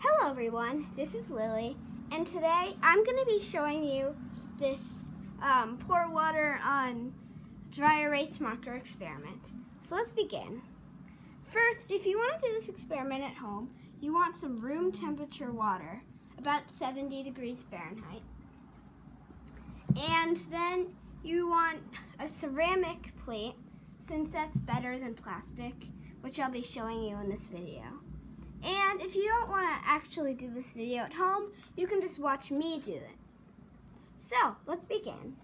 Hello everyone, this is Lily, and today I'm going to be showing you this pour water on dry erase marker experiment. So let's begin. First, if you want to do this experiment at home, you want some room temperature water, about 70 degrees Fahrenheit. And then you want a ceramic plate, since that's better than plastic, which I'll be showing you in this video. And if you don't want to actually do this video at home, you can just watch me do it. So, let's begin.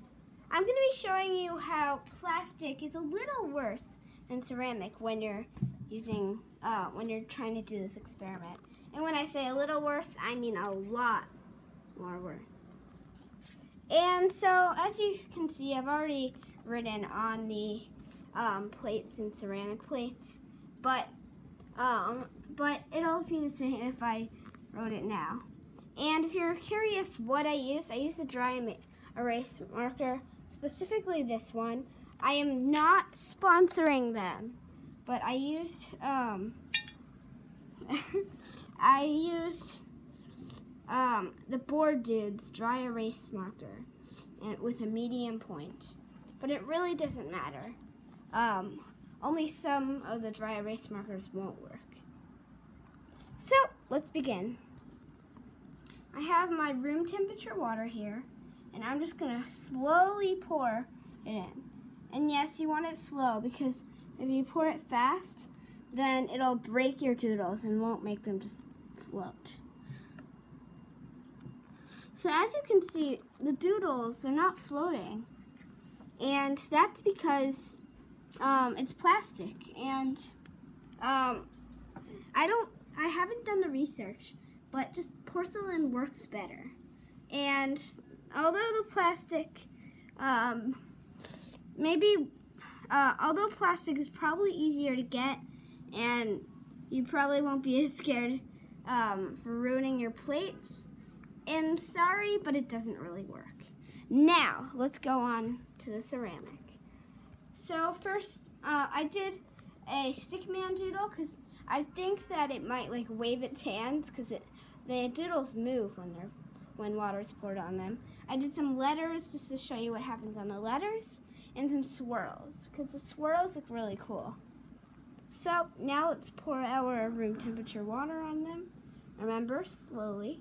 I'm going to be showing you how plastic is a little worse than ceramic when you're trying to do this experiment. And when I say a little worse, I mean a lot more worse. And so, as you can see, I've already written on the plates and ceramic plates, but it'll be the same if I wrote it now. And if you're curious what I used a dry erase marker, specifically this one. I am not sponsoring them, but I used the Board Dudes dry erase marker and with a medium point, but it really doesn't matter. Only some of the dry erase markers won't work. So, let's begin. I have my room temperature water here, and I'm just going to slowly pour it in. And yes, you want it slow, because if you pour it fast, then it'll break your doodles and won't make them just float. So as you can see, the doodles are not floating, and that's because it's plastic, and I haven't done the research, but just porcelain works better. And although the plastic, although plastic is probably easier to get, and you probably won't be as scared for ruining your plates, and sorry, but it doesn't really work. Now, let's go on to the ceramic. So first, I did a stickman doodle because I think that it might like wave its hands because the doodles move when water is poured on them. I did some letters just to show you what happens on the letters, and some swirls because the swirls look really cool. So now let's pour our room temperature water on them. Remember, slowly.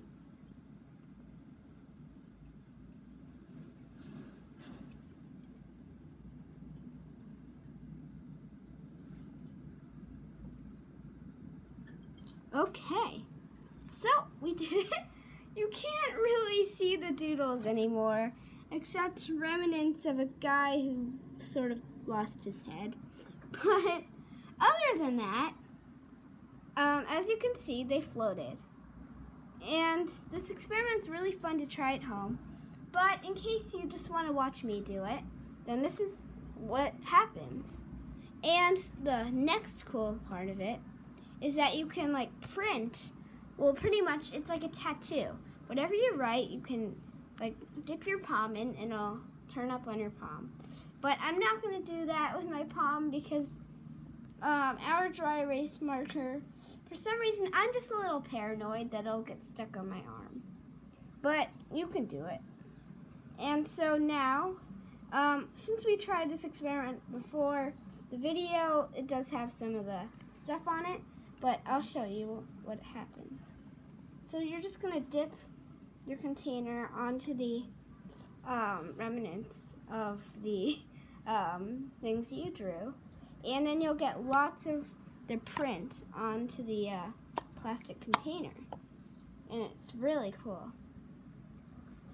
Okay, so we did it. You can't really see the doodles anymore, except remnants of a guy who sort of lost his head. But other than that, as you can see, they floated. And this experiment's really fun to try at home. But in case you just want to watch me do it, then this is what happens. And the next cool part of it is that you can like print, well pretty much it's like a tattoo. Whatever you write, you can like dip your palm in and it'll turn up on your palm. But I'm not going to do that with my palm because our dry erase marker, for some reason I'm just a little paranoid that it'll get stuck on my arm. But you can do it. And so now, since we tried this experiment before the video, it does have some of the stuff on it. But I'll show you what happens. So you're just going to dip your container onto the remnants of the things that you drew. And then you'll get lots of the print onto the plastic container. And it's really cool.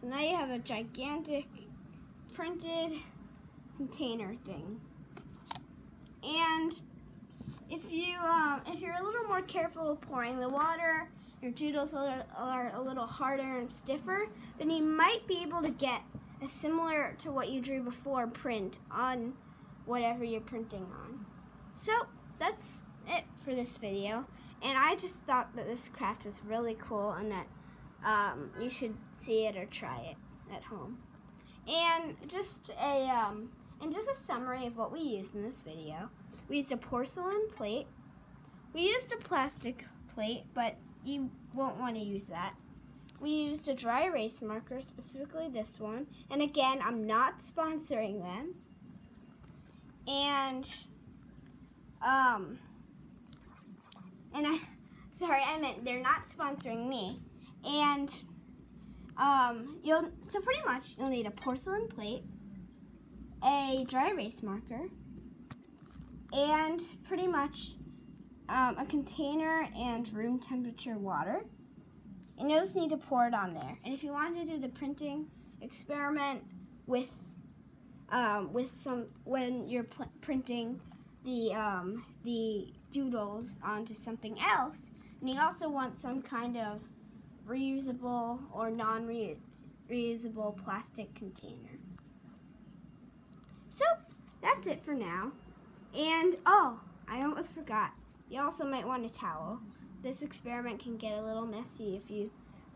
So now you have a gigantic printed container thing. And if you're a little more careful with pouring the water, your doodles are a little harder and stiffer, then you might be able to get a similar to what you drew before print on whatever you're printing on. So that's it for this video, and I just thought that this craft was really cool and that you should see it or try it at home. And just a summary of what we used in this video. We used a porcelain plate, we used a plastic plate, but you won't want to use that. We used a dry erase marker, specifically this one. And again, I'm not sponsoring them. And I meant they're not sponsoring me. And so pretty much you'll need a porcelain plate, a dry erase marker, and pretty much a container and room temperature water. And you'll just need to pour it on there. And if you want to do the printing experiment with when you're printing the doodles onto something else, and you also want some kind of reusable or non-reusable plastic container. So that's it for now. And oh, I almost forgot. You also might want a towel. This experiment can get a little messy if you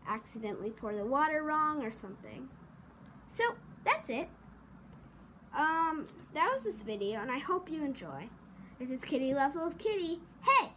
accidentally pour the water wrong or something. So that's it. That was this video, and I hope you enjoy. This is Kitty Love Kitty. Hey,